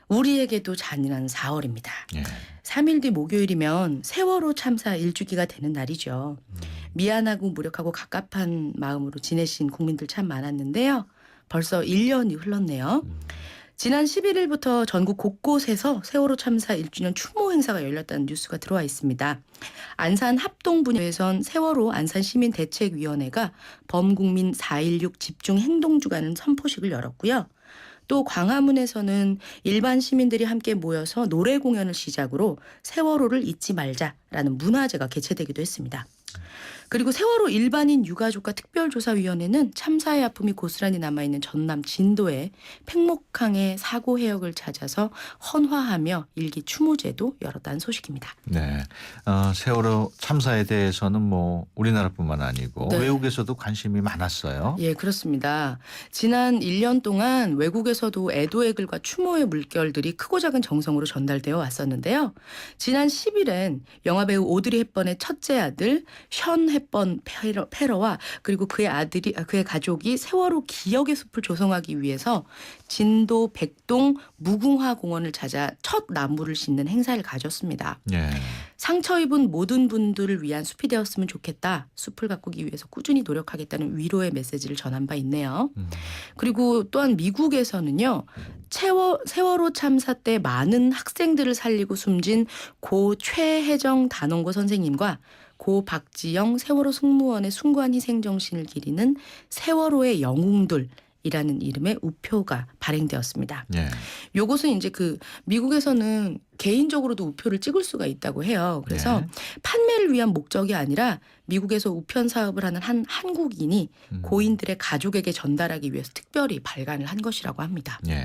우리에게도 잔인한 4월입니다. 예. 3일 뒤 목요일이면 세월호 참사 1주기가 되는 날이죠. 미안하고 무력하고 갑갑한 마음으로 지내신 국민들 참 많았는데요. 벌써 1년이 흘렀네요. 지난 11일부터 전국 곳곳에서 세월호 참사 1주년 추모 행사가 열렸다는 뉴스가 들어와 있습니다. 안산 합동분회에선 세월호 안산시민대책위원회가 범국민 4.16 집중행동주간 선포식을 열었고요. 또 광화문에서는 일반 시민들이 함께 모여서 노래 공연을 시작으로 세월호를 잊지 말자라는 문화제가 개최되기도 했습니다. 그리고 세월호 일반인 유가족과 특별조사위원회는 참사의 아픔이 고스란히 남아있는 전남 진도의 팽목항의 사고 해역을 찾아서 헌화하며 일기 추모제도 열었다는 소식입니다. 네, 세월호 참사에 대해서는 뭐 우리나라뿐만 아니고 네. 외국에서도 관심이 많았어요. 예, 그렇습니다. 지난 1년 동안 외국에서도 애도의 글과 추모의 물결들이 크고 작은 정성으로 전달되어 왔었는데요. 지난 10일엔 영화배우 오드리 헵번의 첫째 아들 션 헵번 페러와 그리고 그의 가족이 세월호 기억의 숲을 조성하기 위해서 진도 백동 무궁화 공원을 찾아 첫 나무를 심는 행사를 가졌습니다. 예. 상처 입은 모든 분들을 위한 숲이 되었으면 좋겠다. 숲을 가꾸기 위해서 꾸준히 노력하겠다는 위로의 메시지를 전한 바 있네요. 그리고 또한 미국에서는요. 세월호 참사 때 많은 학생들을 살리고 숨진 고 최혜정 단원고 선생님과 고 박지영 세월호 승무원의 숭고한 희생 정신을 기리는 세월호의 영웅들이라는 이름의 우표가 발행되었습니다. 예. 요것은 이제 미국에서는 개인적으로도 우표를 찍을 수가 있다고 해요. 그래서 판매를 위한 목적이 아니라 미국에서 우편 사업을 하는 한 한국인이 고인들의 가족에게 전달하기 위해서 특별히 발간을 한 것이라고 합니다. 예.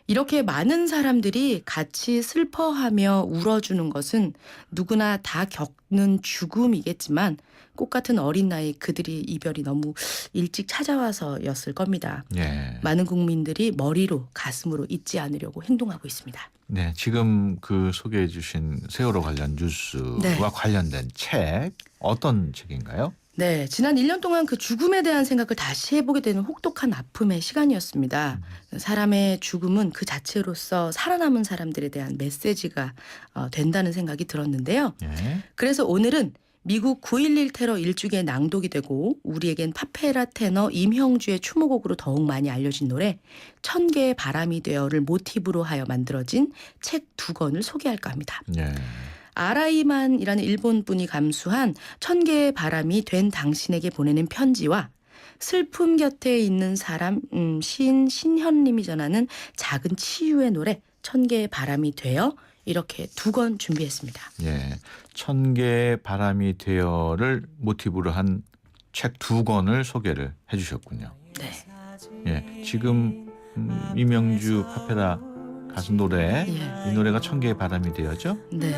이렇게 많은 사람들이 같이 슬퍼하며 울어주는 것은 누구나 다 겪는 죽음이겠지만 꽃 같은 어린 나이 그들이 이별이 너무 일찍 찾아와서였을 겁니다. 예. 많은 국민들이 머리로 가슴으로 잊지 않으려고 행동하고 있습니다. 네, 지금 소개해 주신 세월호 관련 뉴스와 네. 관련된 책 어떤 책인가요? 네, 지난 1년 동안 그 죽음에 대한 생각을 다시 해보게 되는 혹독한 아픔의 시간이었습니다. 사람의 죽음은 그 자체로서 살아남은 사람들에 대한 메시지가 된다는 생각이 들었는데요. 예. 그래서 오늘은 미국 9.11 테러 일주기에 낭독이 되고 우리에겐 파페라 테너 임형주의 추모곡으로 더욱 많이 알려진 노래 1000개의 바람이 되어를 모티브로 하여 만들어진 책 2권을 소개할까 합니다. 예. 아라이만이라는 일본 분이 감수한 1000개의 바람이 된 당신에게 보내는 편지와 슬픔 곁에 있는 사람 시인 신현님이 전하는 작은 치유의 노래 1000개의 바람이 되어 이렇게 2권 준비했습니다. 예. 1000개의 바람이 되어를 모티브로 한 책 2권을 소개를 해 주셨군요. 네. 예. 지금 이명주 파페라 가수 노래 예. 이 노래가 1000개의 바람이 되어죠? 네.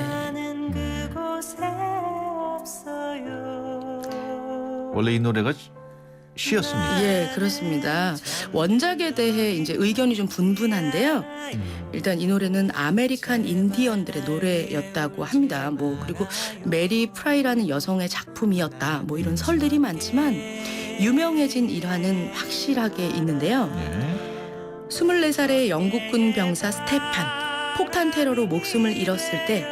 원래 이 노래가 시였습니다. 예, 그렇습니다. 원작에 대해 이제 의견이 좀 분분한데요. 일단 이 노래는 아메리칸 인디언들의 노래였다고 합니다. 그리고 메리 프라이라는 여성의 작품이었다. 이런 설들이 많지만 유명해진 일화는 확실하게 있는데요. 24살의 영국군 병사 스테판 폭탄 테러로 목숨을 잃었을 때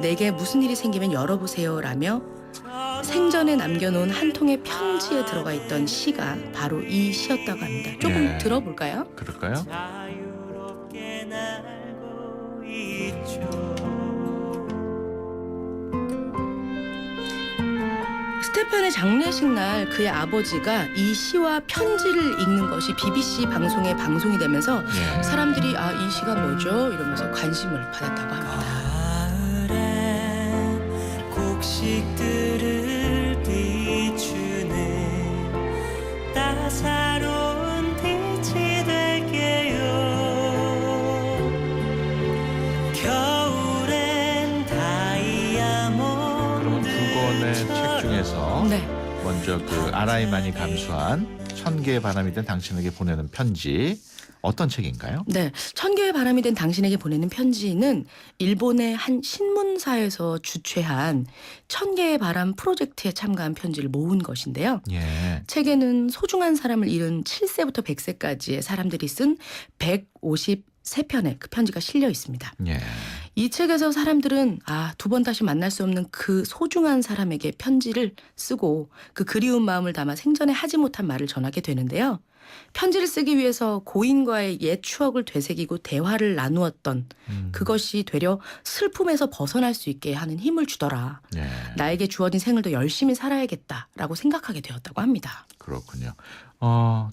내게 무슨 일이 생기면 열어보세요라며 생전에 남겨놓은 한 통의 편지에 들어가 있던 시가 바로 이 시였다고 합니다. 조금 들어볼까요? 그럴까요? 스테판의 장례식 날 그의 아버지가 이 시와 편지를 읽는 것이 BBC 방송에 방송이 되면서 사람들이 이 시가 뭐죠? 이러면서 관심을 받았다고 합니다. 곡식들을 비추는 따사로운 빛이 될게요. 겨울엔 다이아몬드. 그러면 2권의 책 중에서 먼저 아라이만이 감수한 1000개의 바람이 된 당신에게 보내는 편지 어떤 책인가요? 네, 1000개의 바람이 된 당신에게 보내는 편지는 일본의 한 신문사에서 주최한 1000개의 바람 프로젝트에 참가한 편지를 모은 것인데요. 예. 책에는 소중한 사람을 잃은 7세부터 100세까지의 사람들이 쓴 153편의 그 편지가 실려 있습니다. 예. 이 책에서 사람들은 2번 다시 만날 수 없는 그 소중한 사람에게 편지를 쓰고 그 그리운 마음을 담아 생전에 하지 못한 말을 전하게 되는데요. 편지를 쓰기 위해서 고인과의 옛 추억을 되새기고 대화를 나누었던 그것이 되려 슬픔에서 벗어날 수 있게 하는 힘을 주더라. 예. 나에게 주어진 생을 더 열심히 살아야겠다라고 생각하게 되었다고 합니다. 그렇군요.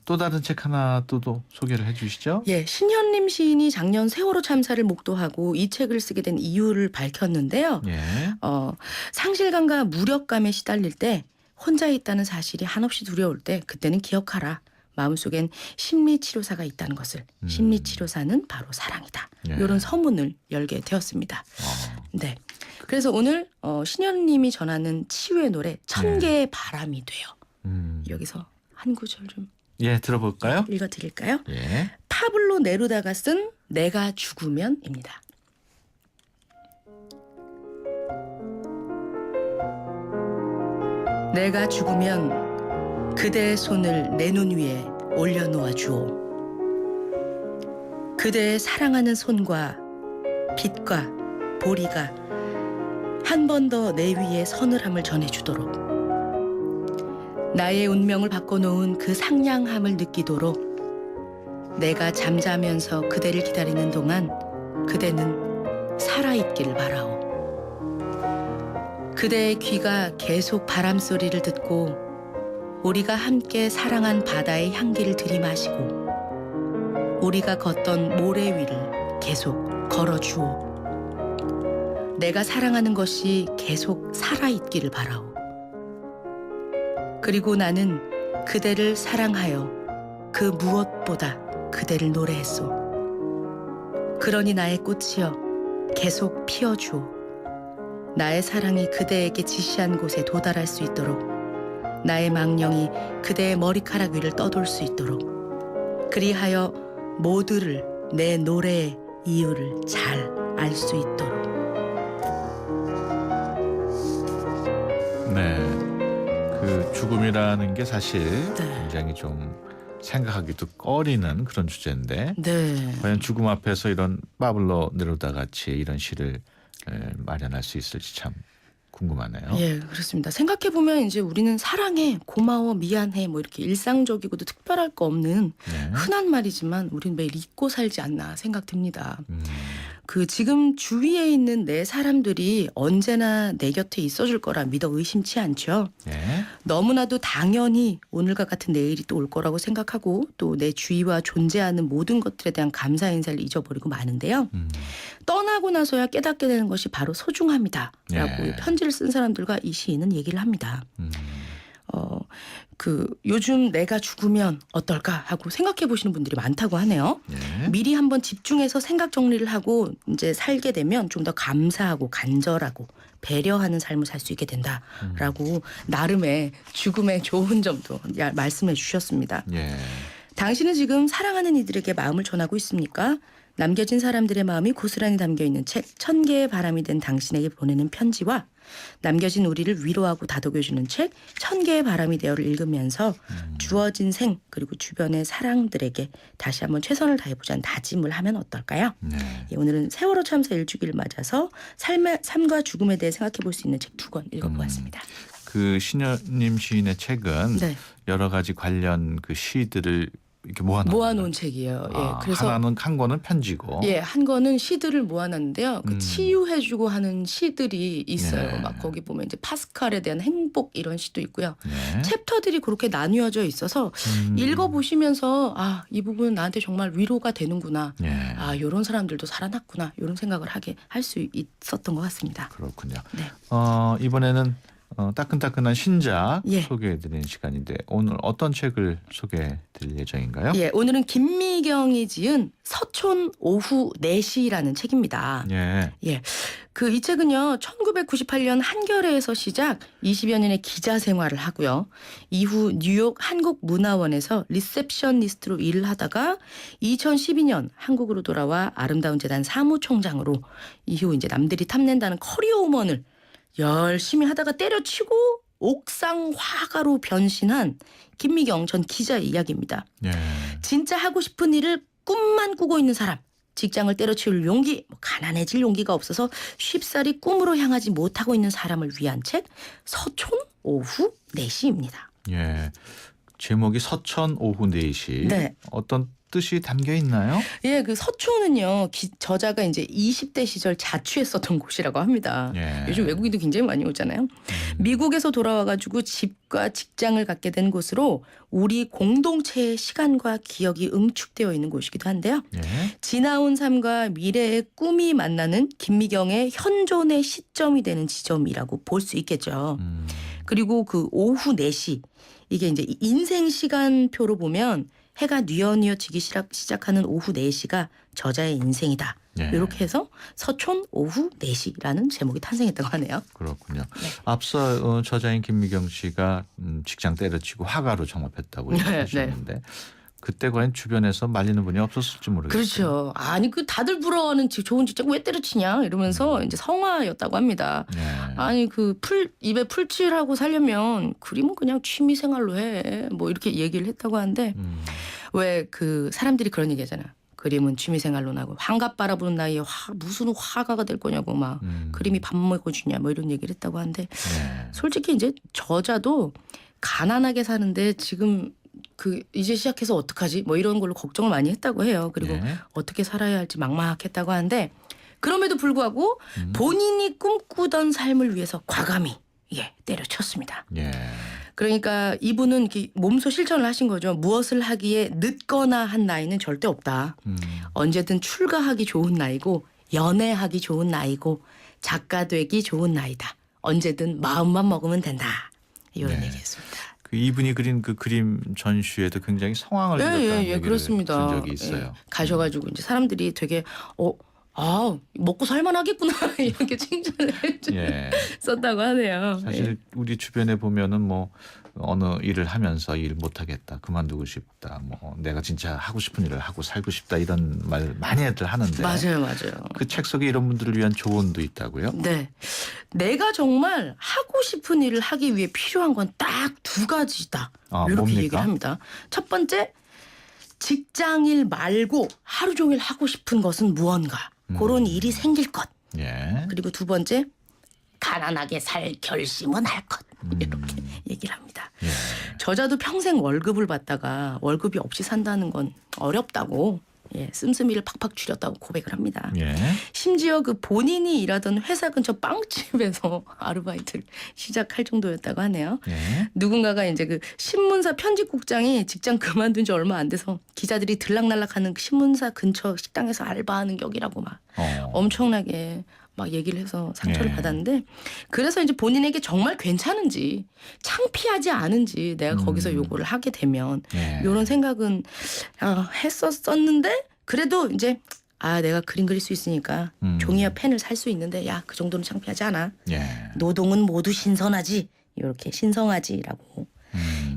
또 다른 책 하나 또 소개를 해주시죠. 예, 신현림 시인이 작년 세월호 참사를 목도하고 이 책을 쓰게 된 이유를 밝혔는데요. 예. 상실감과 무력감에 시달릴 때 혼자 있다는 사실이 한없이 두려울 때 그때는 기억하라. 마음속엔 심리치료사가 있다는 것을. 심리치료사는 바로 사랑이다. 예. 이런 서문을 열게 되었습니다. 네. 그래서 오늘 신현님이 전하는 치유의 노래 천개의 바람이 돼요. 여기서 한 구절 좀 예, 들어볼까요? 읽어드릴까요? 예. 파블로 네루다가 쓴 내가 죽으면입니다. 내가 죽으면 그대의 손을 내 눈 위에 올려놓아 주오. 그대의 사랑하는 손과 빛과 보리가 한 번 더 내 위에 서늘함을 전해주도록, 나의 운명을 바꿔놓은 그 상냥함을 느끼도록, 내가 잠자면서 그대를 기다리는 동안 그대는 살아있기를 바라오. 그대의 귀가 계속 바람소리를 듣고 우리가 함께 사랑한 바다의 향기를 들이마시고 우리가 걷던 모래 위를 계속 걸어주오. 내가 사랑하는 것이 계속 살아있기를 바라오. 그리고 나는 그대를 사랑하여 그 무엇보다 그대를 노래했소. 그러니 나의 꽃이여 계속 피어주오. 나의 사랑이 그대에게 지시한 곳에 도달할 수 있도록, 나의 망령이 그대의 머리카락 위를 떠돌 수 있도록, 그리하여 모두를 내 노래의 이유를 잘 알 수 있도록. 네. 그 죽음이라는 게 사실 굉장히 좀 생각하기도 꺼리는 그런 주제인데 네. 과연 죽음 앞에서 이런 파블로 네루다 같이 이런 시를 마련할 수 있을지 참 궁금하네요. 예, 그렇습니다. 생각해보면 이제 우리는 사랑해, 고마워, 미안해 뭐 이렇게 일상적이고도 특별할 거 없는 흔한 말이지만 우리는 매일 잊고 살지 않나 생각됩니다. 그 지금 주위에 있는 내 사람들이 언제나 내 곁에 있어줄 거라 믿어 의심치 않죠. 네. 너무나도 당연히 오늘과 같은 내일이 또 올 거라고 생각하고 또 내 주위와 존재하는 모든 것들에 대한 감사 인사를 잊어버리고 마는데요. 떠나고 나서야 깨닫게 되는 것이 바로 소중함이다 라고 예. 편지를 쓴 사람들과 이 시인은 얘기를 합니다. 요즘 내가 죽으면 어떨까 하고 생각해 보시는 분들이 많다고 하네요. 예. 미리 한번 집중해서 생각 정리를 하고 이제 살게 되면 좀 더 감사하고 간절하고 배려하는 삶을 살 수 있게 된다라고 나름의 죽음의 좋은 점도 말씀해 주셨습니다. 예. 당신은 지금 사랑하는 이들에게 마음을 전하고 있습니까? 남겨진 사람들의 마음이 고스란히 담겨있는 책 천개의 바람이 된 당신에게 보내는 편지와 남겨진 우리를 위로하고 다독여주는 책 천개의 바람이 되어를 읽으면서 주어진 생 그리고 주변의 사랑들에게 다시 한번 최선을 다해보자는 다짐을 하면 어떨까요? 네. 예, 오늘은 세월호 참사 1주기를 맞아서 삶과 죽음에 대해 생각해 볼 수 있는 책 2권 읽어보았습니다. 그 신현님 시인의 책은 네. 여러 가지 관련 그 시들을 이렇게 모아놓은 책이에요. 예, 그래서 하나는 한 권은 편지고, 예, 한 거는 시들을 모아놨는데요. 그 치유해주고 하는 시들이 있어요. 네. 막 거기 보면 이제 파스칼에 대한 행복 이런 시도 있고요. 네. 챕터들이 그렇게 나뉘어져 있어서 읽어보시면서 이 부분은 나한테 정말 위로가 되는구나. 네. 이런 사람들도 살아났구나. 이런 생각을 하게 할 수 있었던 것 같습니다. 그렇군요. 네. 이번에는 따끈따끈한 신작 예. 소개해드리는 시간인데 오늘 어떤 책을 소개해드릴 예정인가요? 예, 오늘은 김미경이 지은 서촌 오후 4시라는 책입니다. 예. 예. 이 책은요, 1998년 한겨레에서 시작 20여 년의 기자 생활을 하고요. 이후 뉴욕 한국문화원에서 리셉셔니스트로 일을 하다가 2012년 한국으로 돌아와 아름다운 재단 사무총장으로 이후 이제 남들이 탐낸다는 커리어 우먼을 열심히 하다가 때려치고 옥상 화가로 변신한 김미경 전 기자의 이야기입니다. 예. 진짜 하고 싶은 일을 꿈만 꾸고 있는 사람, 직장을 때려치울 용기, 가난해질 용기가 없어서 쉽사리 꿈으로 향하지 못하고 있는 사람을 위한 책 서촌 오후 4시입니다. 예. 제목이 서천 오후 4시. 네. 어떤 뜻이 담겨 있나요? 예, 그 서초는요, 저자가 이제 20대 시절 자취했었던 곳이라고 합니다. 예. 요즘 외국인도 굉장히 많이 오잖아요. 미국에서 돌아와가지고 집과 직장을 갖게 된 곳으로 우리 공동체의 시간과 기억이 응축되어 있는 곳이기도 한데요. 예. 지나온 삶과 미래의 꿈이 만나는 김미경의 현존의 시점이 되는 지점이라고 볼 수 있겠죠. 그리고 그 오후 4시, 이게 이제 인생 시간표로 보면 해가 뉘어뉘어 지기 시작하는 오후 4시가 저자의 인생이다. 예. 이렇게 해서 서촌 오후 4시라는 제목이 탄생했다고 하네요. 그렇군요. 앞서 저자인 김미경 씨가 직장 때려치고 화가로 정업했다고 네, 하셨는데 그때 과연 주변에서 말리는 분이 없었을지 모르겠어요. 그렇죠. 아니 그 다들 부러워하는 좋은 직장 왜 때려치냐 이러면서 이제 성화였다고 합니다. 네. 아니 그 입에 풀칠하고 살려면 그림은 그냥 취미 생활로 해. 뭐 이렇게 얘기를 했다고 하는데 왜 그 사람들이 그런 얘기하잖아. 그림은 취미 생활로 나고 환갑 바라보는 나이에 무슨 화가가 될 거냐고 막 그림이 밥 먹어주냐 뭐 이런 얘기를 했다고 하는데 솔직히 이제 저자도 가난하게 사는데 지금 이제 시작해서 어떡하지? 뭐 이런 걸로 걱정을 많이 했다고 해요. 그리고 어떻게 살아야 할지 막막했다고 하는데 그럼에도 불구하고 본인이 꿈꾸던 삶을 위해서 과감히 때려쳤습니다. 예. 그러니까 이분은 이렇게 몸소 실천을 하신 거죠. 무엇을 하기에 늦거나 한 나이는 절대 없다. 언제든 출가하기 좋은 나이고 연애하기 좋은 나이고 작가 되기 좋은 나이다. 언제든 마음만 먹으면 된다. 이런 얘기했습니다. 이분이 그린 그 그림 전시회도 굉장히 성황을 일었다는 얘기를 그렇습니다. 든 적이 있어요. 예. 가셔가지고 이제 사람들이 되게 먹고 살만하겠구나 이렇게 칭찬을 썼다고 하네요. 사실 우리 주변에 보면은 뭐 어느 일을 하면서 일 못하겠다, 그만두고 싶다, 뭐 내가 진짜 하고 싶은 일을 하고 살고 싶다 이런 말 많이들 하는데 맞아요. 그 책 속에 이런 분들을 위한 조언도 있다고요? 네, 내가 정말 하고 싶은 일을 하기 위해 필요한 건 딱 2가지다. 이렇게 뭡니까? 얘기를 합니다. 첫 번째, 직장일 말고 하루 종일 하고 싶은 것은 무언가. 그런 일이 생길 것. 예. 그리고 2번째, 가난하게 살 결심은 할 것. 이렇게 얘기를 합니다. 예. 저자도 평생 월급을 받다가 월급이 없이 산다는 건 어렵다고 씀씀이를 팍팍 줄였다고 고백을 합니다. 예. 심지어 그 본인이 일하던 회사 근처 빵집에서 아르바이트를 시작할 정도였다고 하네요. 예. 누군가가 이제 그 신문사 편집국장이 직장 그만둔 지 얼마 안 돼서 기자들이 들락날락하는 그 신문사 근처 식당에서 알바하는 격이라고 막 엄청나게 막 얘기를 해서 상처를 받았는데 그래서 이제 본인에게 정말 괜찮은지 창피하지 않은지 내가 거기서 요거를 하게 되면 이런 생각은 했었었는데 그래도 이제 내가 그림 그릴 수 있으니까 종이와 펜을 살 수 있는데 그 정도는 창피하지 않아. 노동은 모두 신선하지. 이렇게 신성하지라고.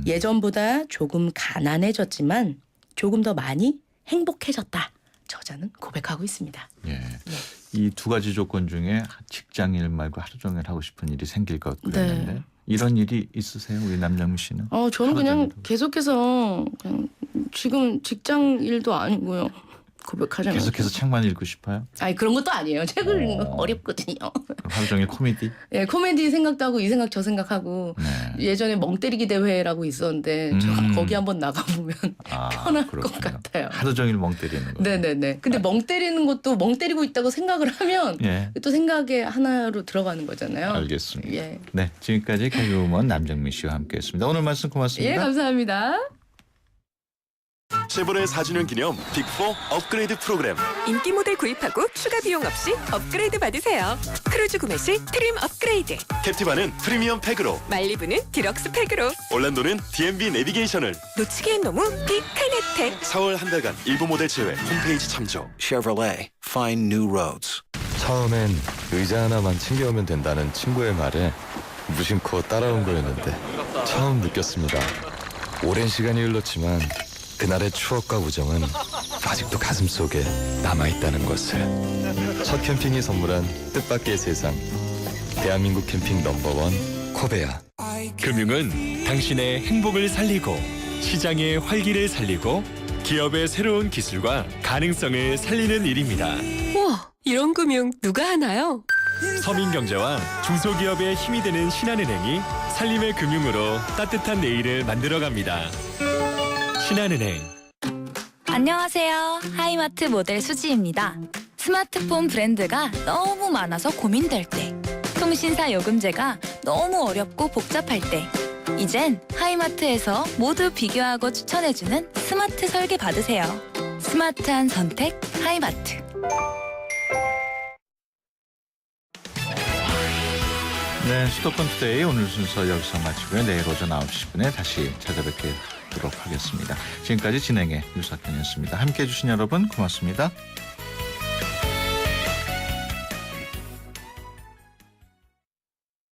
예전보다 조금 가난해졌지만 조금 더 많이 행복해졌다. 저자는 고백하고 있습니다. 이 2가지 조건 중에 직장일 말고 하루 종일 하고 싶은 일이 생길 것 그랬는데 이런 일이 있으세요? 우리 남정미 씨는? 저는 그냥 계속해서 그냥 지금 직장 일도 아니고요. 고백하자면 계속해서 책만 읽고 싶어요? 아니 그런 것도 아니에요. 책을 읽는 건 어렵거든요. 그럼 하루 종일 코미디? 코미디 생각도 하고 이 생각 저 생각하고 예전에 멍때리기 대회라고 있었는데 저 거기 한번 나가보면 편할 것 같아요. 하루 종일 멍 때리는 거. 네네네. 근데 멍 때리는 것도 멍 때리고 있다고 생각을 하면 또 생각의 하나로 들어가는 거잖아요. 알겠습니다. 네, 지금까지 개그우먼 남정미 씨와 함께했습니다. 오늘 말씀 고맙습니다. 감사합니다. 쉐보레 4주년 기념 빅4 업그레이드 프로그램. 인기 모델 구입하고 추가 비용 없이 업그레이드 받으세요. 크루즈 구매 시 트림 업그레이드. 캡티바는 프리미엄 팩으로. 말리부는 디럭스 팩으로. 올란도는 DMB 내비게이션을. 놓치기엔 너무 빅한 혜택. 4월 한 달간 일부 모델 제외 홈페이지 참조. Chevrolet, find new roads. 처음엔 의자 하나만 챙겨오면 된다는 친구의 말에 무심코 따라온 거였는데 처음 느꼈습니다. 오랜 시간이 흘렀지만 그날의 추억과 우정은 아직도 가슴속에 남아있다는 것을. 첫 캠핑이 선물한 뜻밖의 세상. 대한민국 캠핑 넘버원 코베아. 금융은 당신의 행복을 살리고 시장의 활기를 살리고 기업의 새로운 기술과 가능성을 살리는 일입니다. 우와, 이런 금융 누가 하나요? 서민경제와 중소기업의 힘이 되는 신한은행이 살림의 금융으로 따뜻한 내일을 만들어갑니다. 신한은행. 안녕하세요. 하이마트 모델 수지입니다. 스마트폰 브랜드가 너무 많아서 고민될 때, 통신사 요금제가 너무 어렵고 복잡할 때, 이젠 하이마트에서 모두 비교하고 추천해주는 스마트 설계 받으세요. 스마트한 선택 하이마트. 네, 수도권 투데이 오늘 순서 여기서 마치고요. 내일 오전 9시 10분에 다시 찾아뵙도록 하겠습니다. 지금까지 진행의 유석현이었습니다. 함께해 주신 여러분 고맙습니다.